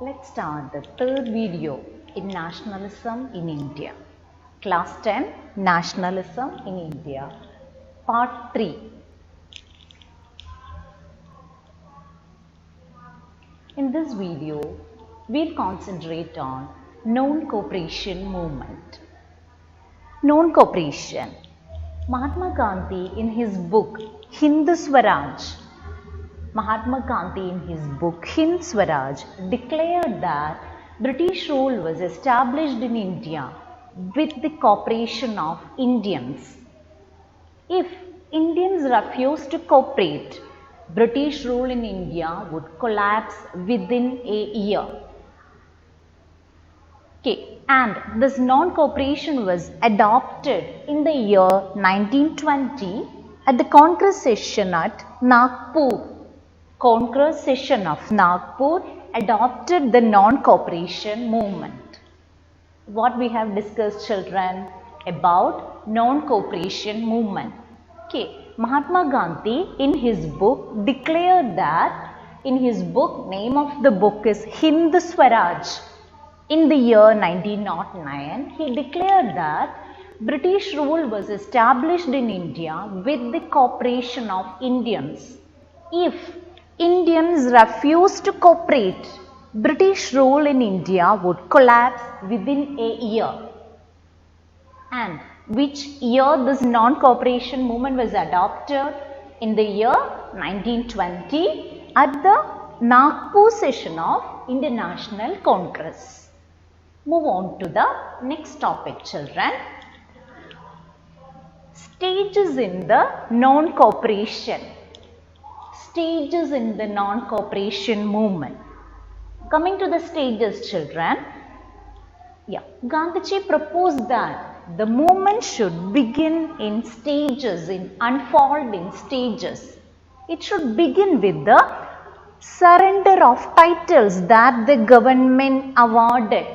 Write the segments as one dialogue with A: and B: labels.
A: Let's start the third video in Nationalism in India. Class 10 Nationalism in India, Part 3. In this video, we'll concentrate on non-cooperation movement. Non-cooperation. Mahatma Gandhi in his book Hind Swaraj declared that British rule was established in India with the cooperation of Indians. If Indians refused to cooperate, British rule in India would collapse within a year. And this non-cooperation was adopted in the year 1920 at the Congress session at Nagpur. Congress session of Nagpur adopted the non-cooperation movement. What we have discussed, children, about non-cooperation movement. Mahatma Gandhi in his book declared that, in his book, name of the book is Hind Swaraj. In the year 1909, he declared that British rule was established in India with the cooperation of Indians. If Indians refused to cooperate, British rule in India would collapse within a year. And which year this non-cooperation movement was adopted? In the year 1920 at the Nagpur session of Indian National Congress. Move on to the next topic, children. Stages in the non-cooperation. Stages in the non-cooperation movement. Coming to the stages, children. Gandhiji proposed that the movement should begin in stages, in unfolding stages. It should begin with the surrender of titles that the government awarded.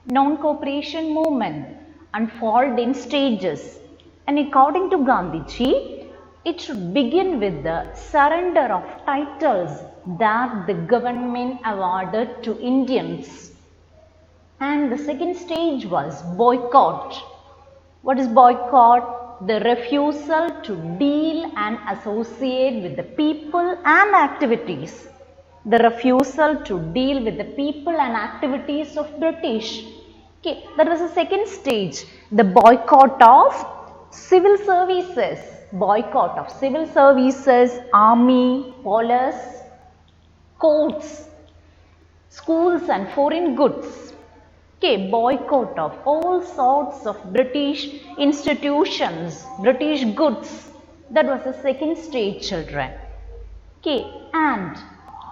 A: Non-cooperation movement unfold in stages, and according to Gandhiji, it should begin with the surrender of titles that the government awarded to Indians. And the second stage was boycott. What is boycott? The refusal to deal and associate with the people and activities. The refusal to deal with the people and activities of British. That was the second stage. The boycott of civil services. Boycott of civil services, army, police, courts, schools and foreign goods. Boycott of all sorts of British institutions, British goods. That was the second stage, children. And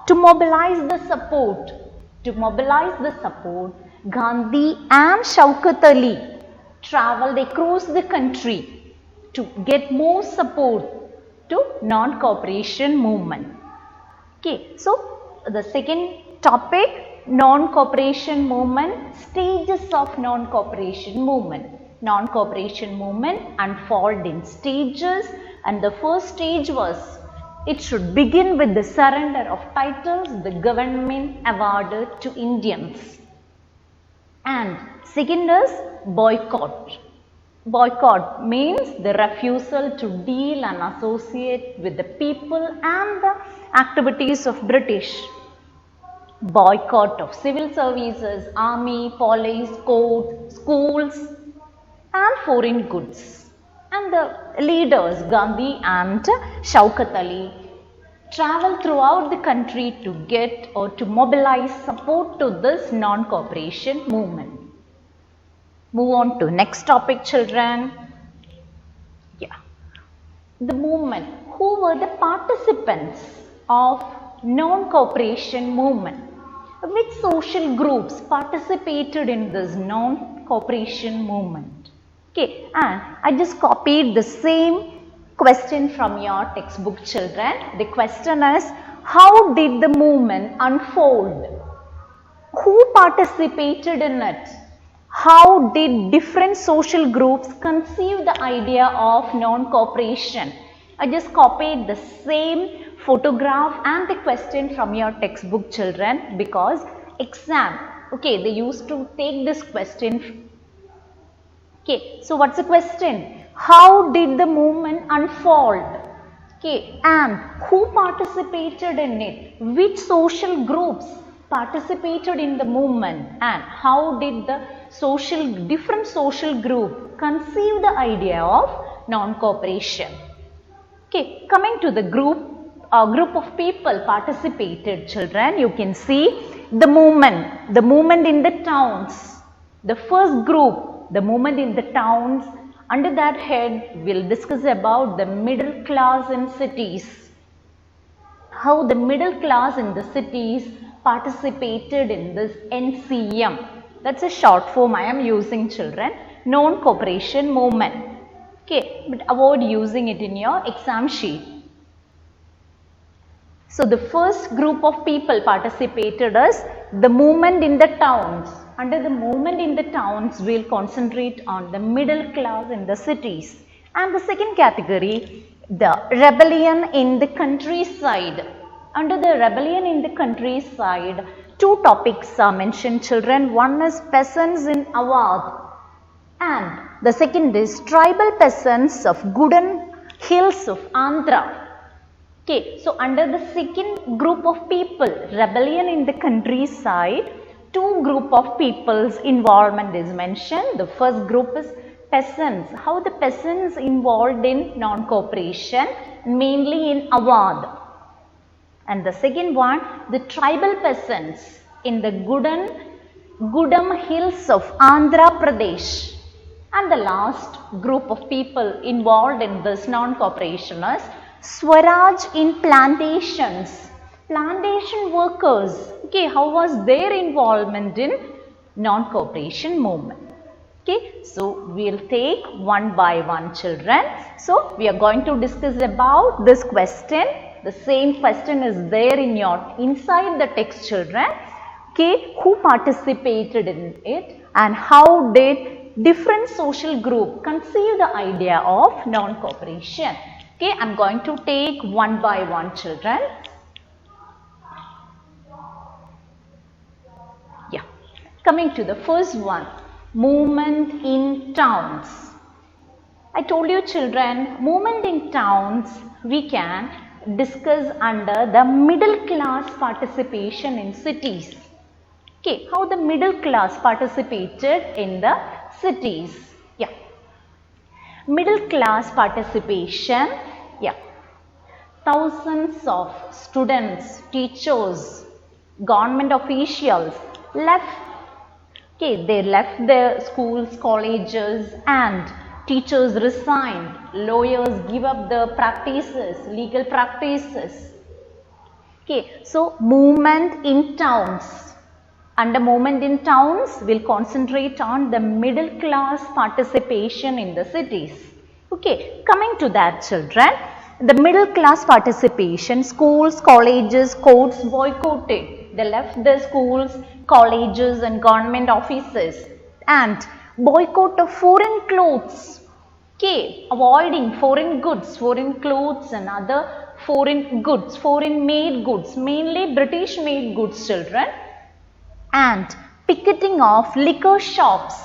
A: to mobilize the support, Gandhi and Shaukat Ali travelled across the country to get more support to non-cooperation movement. So the second topic, non-cooperation movement, stages of non-cooperation movement. Non-cooperation movement unfold in stages, and the first stage was it should begin with the surrender of titles the government awarded to Indians. And second is boycott. Boycott means the refusal to deal and associate with the people and the activities of British. Boycott of civil services, army, police, court, schools and foreign goods. And the leaders Gandhi and Shaukat Ali travel throughout the country to get or to mobilize support to this non-cooperation movement. Move on to next topic, children. The movement. Who were the participants of non-cooperation movement? Which social groups participated in this non-cooperation movement? And I just copied the same question from your textbook, children. The question is, how did the movement unfold? Who participated in it? How did different social groups conceive the idea of non-cooperation? I just copied the same photograph and the question from your textbook, children, because exam, okay, they used to take this question. Okay, so what's the question? How did the movement unfold? Okay, and who participated in it? Which social groups participated in the movement, and how did the different social group conceive the idea of non-cooperation? Okay, coming to the group of people participated, children, you can see the movement in the towns. The first group, the movement in the towns. Under that head, we'll discuss about the middle class in cities. How the middle class in the cities participated in this NCM. That's a short form I am using, children. Non-cooperation movement. Okay, but avoid using it in your exam sheet. So the first group of people participated is the movement in the towns. Under the movement in the towns, we will concentrate on the middle class in the cities. And the second category, the rebellion in the countryside. Under the rebellion in the countryside, two topics are mentioned, children. One is peasants in Awadh, and the second is tribal peasants of Gooden Hills of Andhra. Okay, so under the second group of people, rebellion in the countryside, two group of people's involvement is mentioned. The first group is peasants. How the peasants involved in non-cooperation, mainly in Awadh. And the second one, the tribal peasants in the Gudam Hills of Andhra Pradesh. And the last group of people involved in this non-cooperation is Swaraj in plantations. Plantation workers. Okay, how was their involvement in non-cooperation movement? Okay, so we will take one by one, children. So we are going to discuss about this question. The same question is there in your inside the text, children. Okay, who participated in it and how did different social group conceive the idea of non-cooperation? Okay, I am going to take one by one, children. Yeah, coming to the first one, movement in towns. I told you, children, movement in towns we can discuss under the middle class participation in cities. Okay, how the middle class participated in the cities. Yeah, middle class participation. Yeah, thousands of students, teachers, government officials left. Okay, they left their schools, colleges, and teachers resigned. Lawyers give up the practices, legal practices. Okay, so movement in towns. Under movement in towns, we'll concentrate on the middle class participation in the cities. Okay, coming to that, children, the middle class participation, schools, colleges, courts boycotted. They left their schools, colleges and government offices and boycott of foreign clothes. Okay, avoiding foreign goods, foreign clothes and other foreign goods, foreign made goods, mainly British made goods, children. And picketing of liquor shops.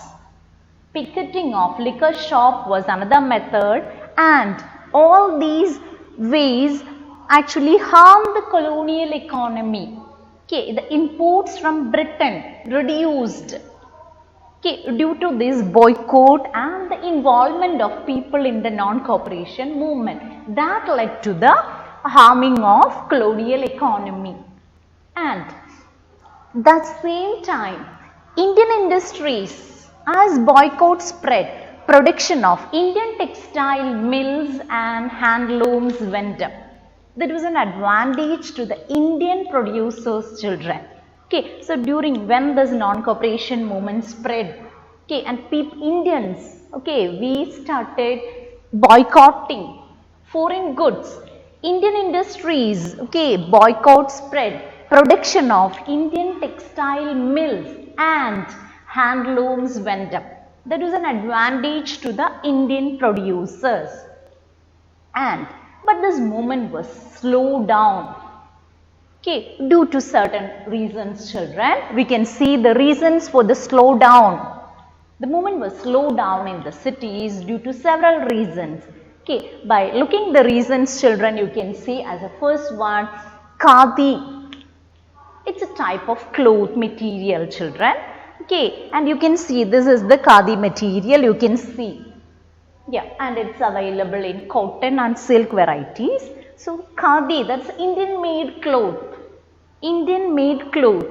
A: Picketing of liquor shop was another method, and all these ways actually harmed the colonial economy. Okay, the imports from Britain reduced. Okay, due to this boycott and the involvement of people in the non-cooperation movement, that led to the harming of colonial economy. And that same time, Indian industries, as boycott spread, production of Indian textile mills and handlooms went up. That was an advantage to the Indian producers, children. Okay, so during when this non-cooperation movement spread, okay, and Indians, okay, we started boycotting foreign goods. Indian industries, okay, boycott spread. Production of Indian textile mills and handlooms went up. That was an advantage to the Indian producers. But this movement was slowed down. Okay, due to certain reasons, children, we can see the reasons for the slowdown. The movement was slowed down in the cities due to several reasons. Okay, by looking the reasons, children, you can see as a first one, khadi. It's a type of cloth material, children. Okay, and you can see this is the khadi material, you can see. Yeah, and it's available in cotton and silk varieties. So, khadi, that's Indian made cloth. Indian made cloth.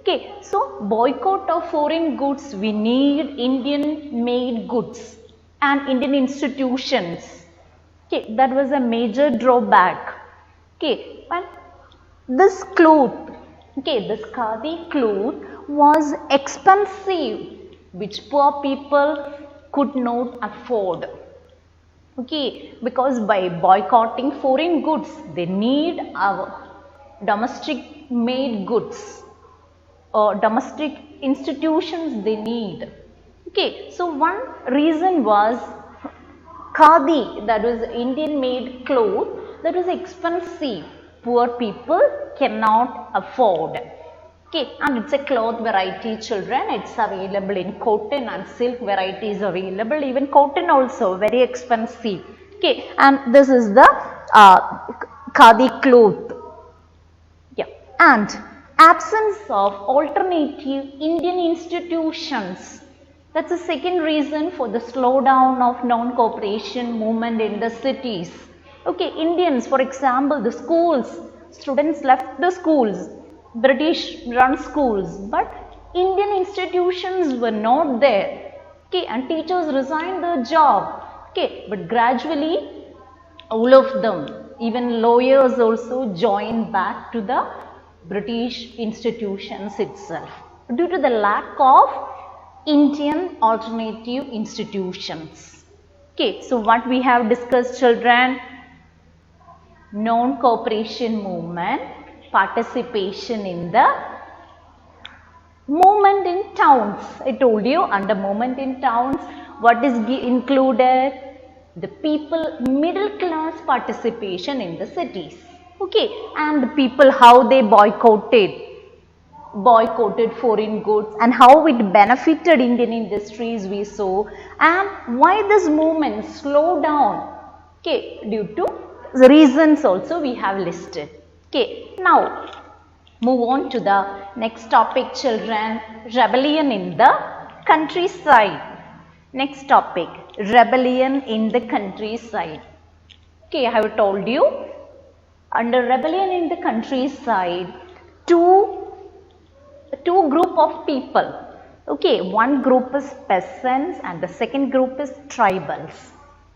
A: Okay, so boycott of foreign goods, we need Indian made goods and Indian institutions. Okay, that was a major drawback. Okay, and this cloth, okay, this khadi cloth was expensive, which poor people could not afford. Okay, because by boycotting foreign goods, they need our domestic made goods or domestic institutions they need. Okay, so one reason was khadi, that was Indian made cloth, that was expensive. Poor people cannot afford. Okay, and it's a cloth variety, children. It's available in cotton and silk varieties available. Even cotton also very expensive. Okay, and this is the khadi cloth. Yeah, and absence of alternative Indian institutions. That's the second reason for the slowdown of non-cooperation movement in the cities. Okay, Indians, for example, the schools, students left the schools, British run schools, but Indian institutions were not there. Okay, and teachers resigned their job. Okay, but gradually all of them, even lawyers also joined back to the British institutions itself due to the lack of Indian alternative institutions. Okay, so what we have discussed, children, non-cooperation movement, participation in the movement in towns. I told you under movement in towns, what is included? The people, middle class participation in the cities. Okay, and the people, how they boycotted foreign goods and how it benefited Indian industries we saw, and why this movement slowed down. Okay, due to the reasons also we have listed. Okay, now move on to the next topic, children, rebellion in the countryside. Next topic, rebellion in the countryside. Okay, I have told you under rebellion in the countryside, two group of people. Okay, one group is peasants and the second group is tribals.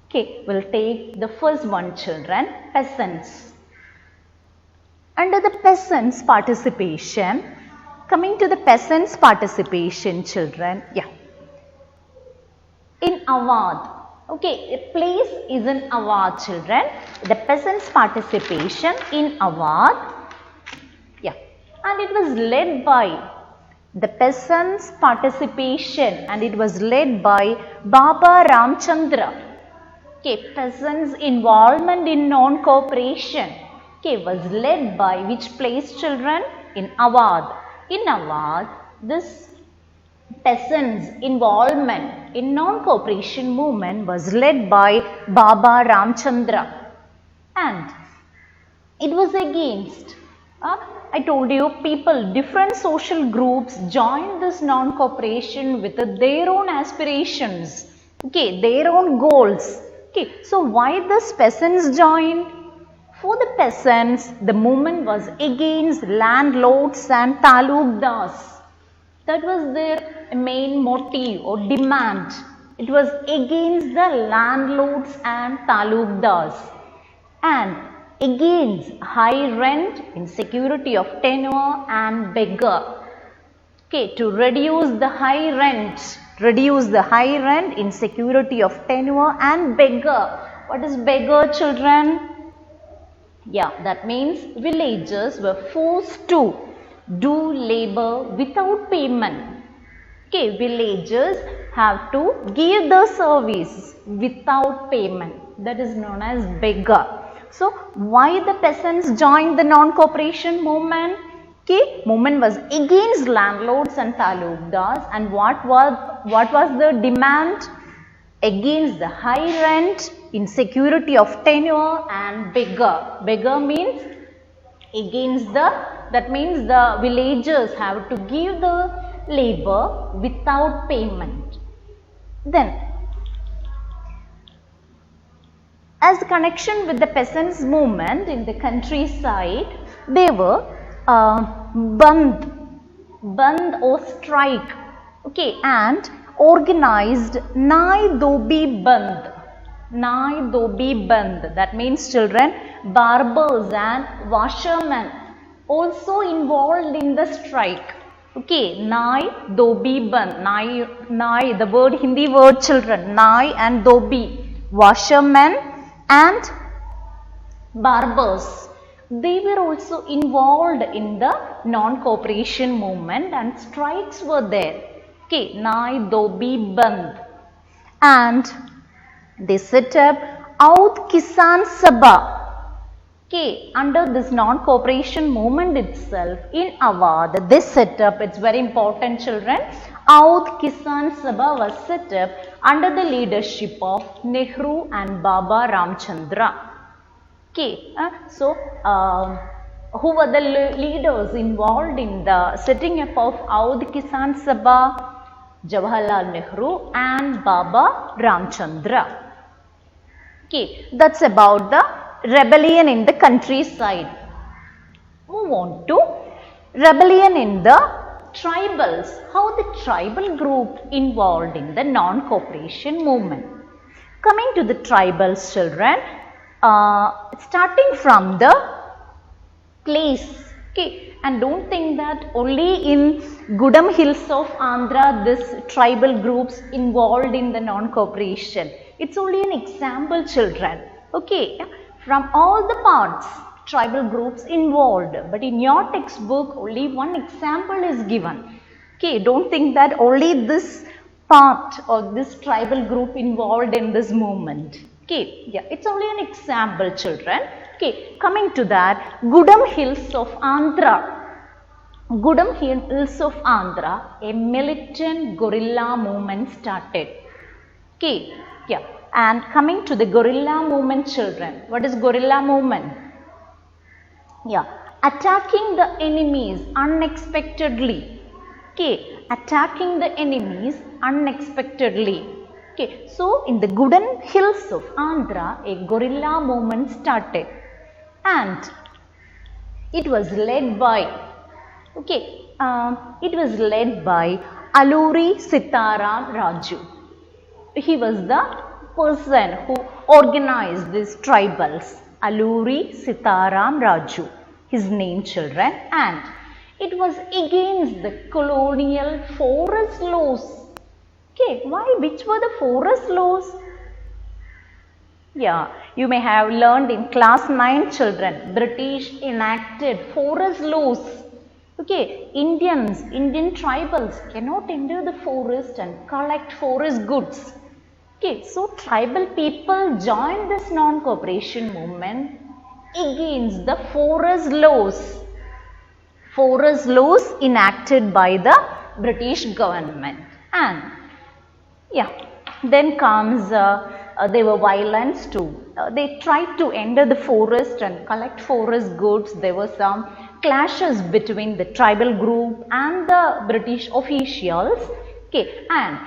A: Okay, we'll take the first one, children, peasants. Under the peasants participation, coming to the peasants participation, children, yeah. In Awadh, okay, a place is in Awadh, children. The peasants participation in Awadh, yeah, and it was led by the peasants participation and it was led by Baba Ramchandra. Okay, peasants involvement in non-cooperation, okay, was led by which place, children? In Awadh. In Awadh, this peasants involvement in non-cooperation movement was led by Baba Ramchandra, and it was against, I told you, people, different social groups joined this non-cooperation with their own aspirations, okay, their own goals. Okay, so why this peasants joined? For the peasants, the movement was against landlords and talukdars. That was their main motive or demand. It was against the landlords and talukdars and against high rent, insecurity of tenure and beggar. Okay, to reduce the high rent, insecurity of tenure and beggar. What is beggar, children? Yeah, that means villagers were forced to do labor without payment. Okay, villagers have to give the service without payment. That is known as beggar. So why the peasants joined the non-cooperation movement? Okay, movement was against landlords and talukdars, and what was the demand? Against the high rent, insecurity of tenure, and beggar. Beggar means against that means the villagers have to give the labor without payment. Then, as connection with the peasants movement in the countryside, they were band or strike, okay, and organized Nai Dobi Band. Nai Dobi Band, that means children, barbers and washermen also involved in the strike. Okay, Nai Dobi Band. Nai, the word Hindi word children, Nai and Dobi, washermen and barbers. They were also involved in the non-cooperation movement and strikes were there. Okay, Nai Dobi Band. And they set up Audh Kisan Sabha. Okay, under this non-cooperation movement itself in Awadh, they set up, it's very important children, Audh Kisan Sabha was set up under the leadership of Nehru and Baba Ramchandra. Okay, who were the leaders involved in the setting up of Audh Kisan Sabha? Jawaharlal Nehru and Baba Ramchandra. Okay, that's about the rebellion in the countryside. Move on to rebellion in the tribals. How the tribal group involved in the non-cooperation movement. Coming to the tribals children, starting from the place. Okay, and don't think that only in Gudam Hills of Andhra this tribal groups involved in the non-cooperation. It's only an example children. Okay, from all the parts tribal groups involved, but in your textbook only one example is given. Okay, don't think that only this part or this tribal group involved in this movement. Okay, yeah, it's only an example children. Okay, coming to that, Gudam Hills of Andhra. Gudam Hills of Andhra, a militant guerrilla movement started. Okay, yeah, and coming to the guerrilla movement children. What is guerrilla movement? Yeah, attacking the enemies unexpectedly. Okay, attacking the enemies unexpectedly. Okay, so in the Gudam Hills of Andhra, a guerrilla movement started. And it was led by, Alluri Sitaram Raju. He was the person who organized these tribals. Alluri Sitaram Raju, his name children, and it was against the colonial forest laws. Okay, why? Which were the forest laws? Yeah, you may have learned in class 9 children, British enacted forest laws. Okay, Indian tribals cannot enter the forest and collect forest goods. Okay, so tribal people joined this non-cooperation movement against the forest laws. Forest laws enacted by the British government. And yeah, then comes they were violence too. They tried to enter the forest and collect forest goods. There were some clashes between the tribal group and the British officials. Okay, and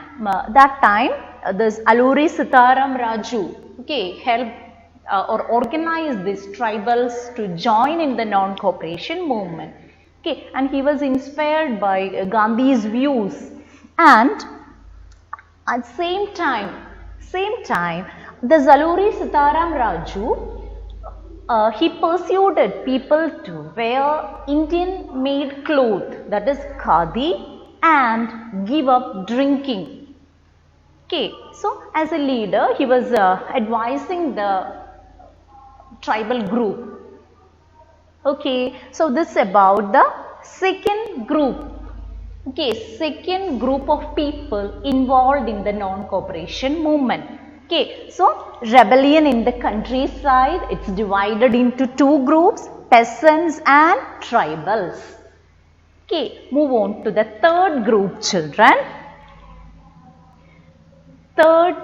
A: that time this Alluri Sitaram Raju, okay, helped or organized these tribals to join in the non-cooperation movement. Okay, and he was inspired by Gandhi's views, and at same time, the Alluri Sitaram Raju, he persuaded people to wear Indian made cloth, that is khadi, and give up drinking. Okay, so as a leader, he was advising the tribal group. Okay, so this is about the second group. Okay, second group of people involved in the non-cooperation movement. Okay, so rebellion in the countryside, it's divided into two groups, peasants and tribals. Okay, move on to the third group, children. Third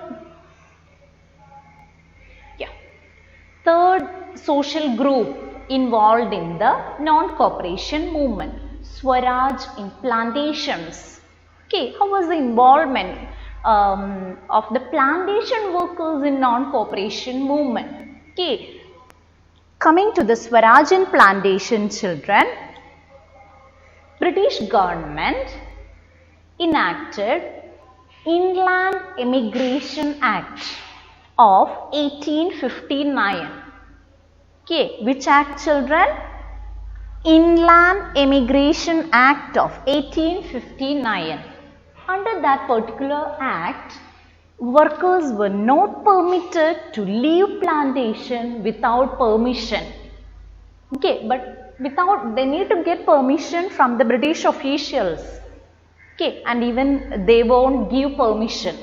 A: social group involved in the non-cooperation movement, Swaraj in plantations. Okay, how was the involvement of the plantation workers in non-cooperation movement? Okay, coming to the Swaraj in plantation, children, British government enacted Inland Immigration Act of 1859. Okay, which act, children? Inland Immigration Act of 1859. Under that particular act, workers were not permitted to leave plantation without permission. Okay, but they need to get permission from the British officials. Okay, and even they won't give permission.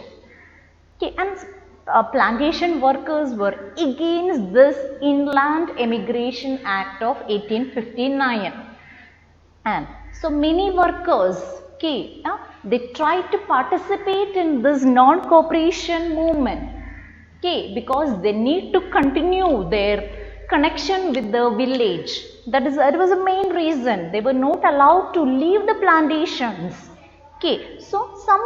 A: Okay, and plantation workers were against this Inland Immigration Act of 1859. And so many workers, okay, they tried to participate in this non-cooperation movement. Okay, because they need to continue their connection with the village. That was the main reason. They were not allowed to leave the plantations. Okay, so some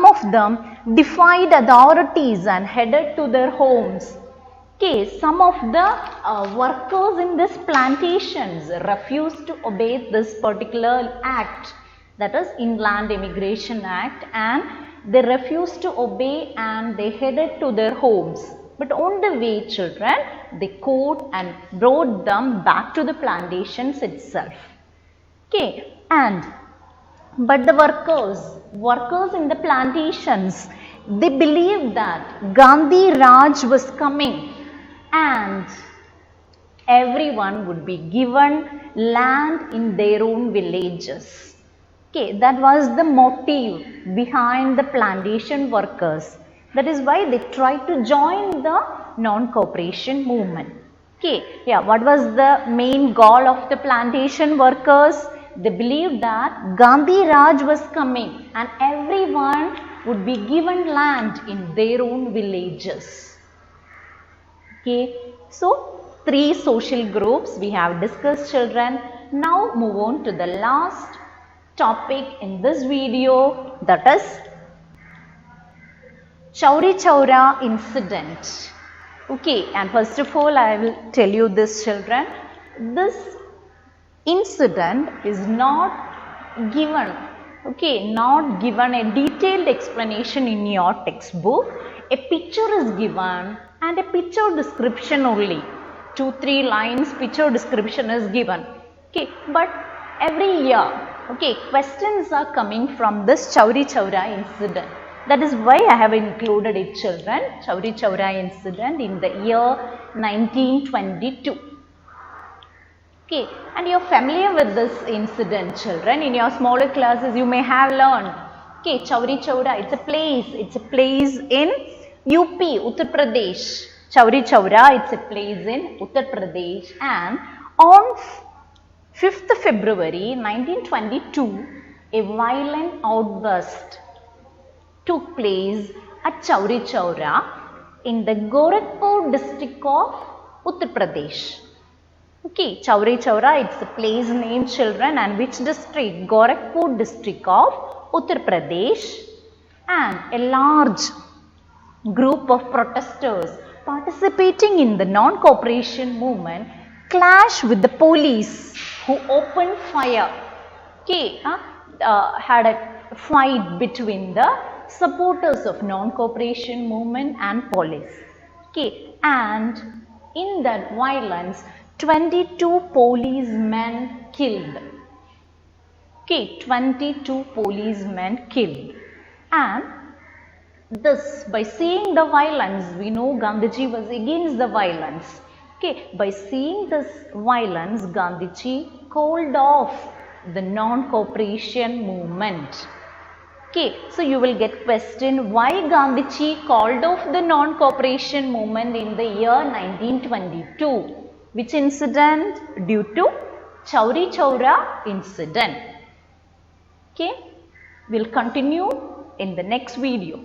A: of them defied authorities and headed to their homes. Okay, some of the workers in these plantations refused to obey this particular act, that is Inland Immigration Act, and they refused to obey and they headed to their homes. But on the way, children, they caught and brought them back to the plantations itself. Okay, but the workers in the plantations, they believed that Gandhi Raj was coming and everyone would be given land in their own villages. Okay, that was the motive behind the plantation workers. That is why they tried to join the non-cooperation movement. Okay, yeah, what was the main goal of the plantation workers? They believed that Gandhi Raj was coming and everyone would be given land in their own villages. Okay, so three social groups we have discussed, children. Now move on to the last topic in this video, that is Chauri Chaura incident. Okay, and first of all I will tell you this, children. This incident is not given, okay, not given a detailed explanation in your textbook. A picture is given and a picture description only. 2-3 lines picture description is given. Okay, but every year, okay, questions are coming from this Chauri Chaura incident. That is why I have included it, children. Chauri Chaura incident in the year 1922. Okay, and you are familiar with this incident, children. In your smaller classes, you may have learned. Okay, Chauri Chaura, it's a place in UP, Uttar Pradesh. Chauri Chaura, it's a place in Uttar Pradesh, and on 5th February 1922, a violent outburst took place at Chauri Chaura in the Gorakhpur district of Uttar Pradesh. Okay, Chauri Chaura, it's a place name, children, and which district? Gorakhpur district of Uttar Pradesh. And a large group of protesters participating in the non-cooperation movement clashed with the police, who opened fire. Okay, had a fight between the supporters of non-cooperation movement and police. Okay, and in that violence, 22 policemen killed. Okay, 22 policemen killed. And this, by seeing the violence, we know Gandhiji was against the violence. Okay, by seeing this violence, Gandhiji called off the non-cooperation movement. Okay, so you will get question why Gandhiji called off the non-cooperation movement in the year 1922. Which incident? Due to Chauri Chaura incident. Okay, we'll continue in the next video.